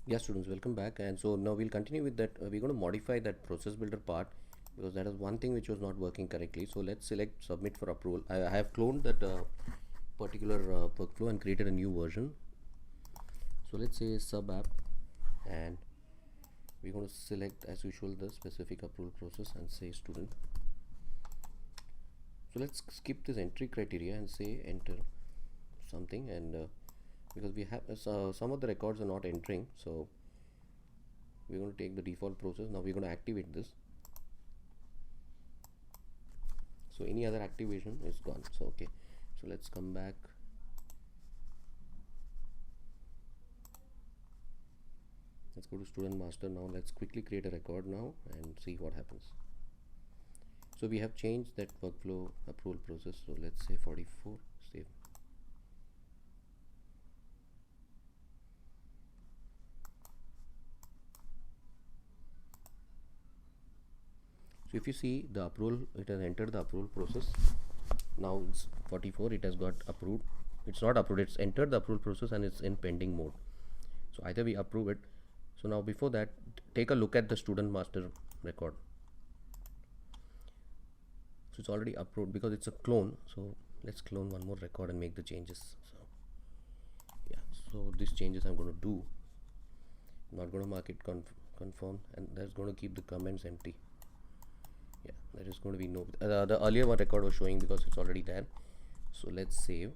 Yeah, students, welcome back. And so now we'll continue with that. We're going to modify that process builder part because that is one thing which was not working correctly. So let's select submit for approval. I have cloned that particular workflow and created a new version. So let's say sub app, and we're going to select as usual the specific approval process and say student. So let's skip this entry criteria and say enter something, and because we have some of the records are not entering, so we're going to take the default process. Now we're going to activate this, so any other activation is gone. So okay, so let's come back. Let's go to student master. Now let's quickly create a record now and see what happens. So we have changed that workflow approval process, so let's say 44, save. So if you see the approval, it has entered the approval process. Now it's 44, it has got approved. It's not approved, it's entered the approval process and it's in pending mode. So either we approve it. So now before that, take a look at the student master record. So it's already approved because it's a clone. So let's clone one more record and make the changes. So yeah, so these changes I'm going to do. I'm not going to mark it confirm, and that's going to keep the comments empty. Yeah, there is going to be no the earlier one record was showing because it's already there. So let's save.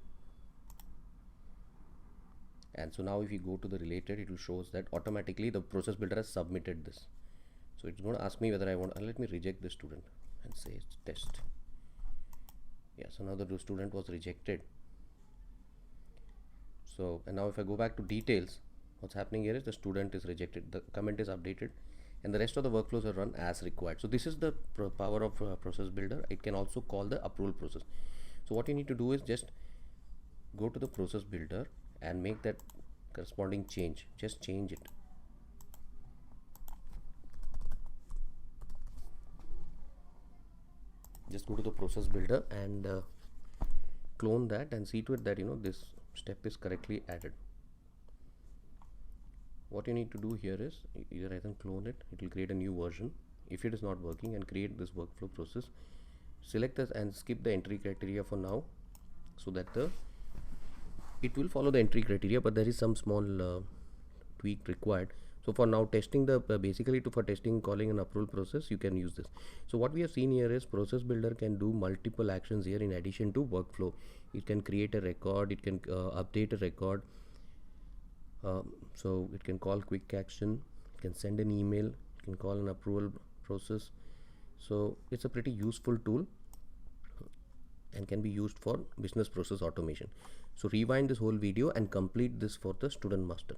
And so now if you go to the related, it will show us that automatically the process builder has submitted this. So it's going to ask me whether I want, let me reject the student and say it's test. Yeah, so now the student was rejected. So, and now if I go back to details, what's happening here is the student is rejected, the comment is updated, and the rest of the workflows are run as required. So this is the power of process builder. It can also call the approval process. So what you need to do is just go to the process builder and make that corresponding change. Just change it. Just go to the process builder and clone that and see to it that this step is correctly added. What you need to do here is either I can clone it, it will create a new version. If it is not working, and create this workflow process, select this and skip the entry criteria for now, so that it will follow the entry criteria, but there is some small tweak required. So for now testing the basically for testing calling an approval process, you can use this. So what we have seen here is process builder can do multiple actions here in addition to workflow. It can create a record, it can update a record, so it can call quick action, it can send an email, it can call an approval process. So it's a pretty useful tool and can be used for business process automation. So rewind this whole video and complete this for the student master.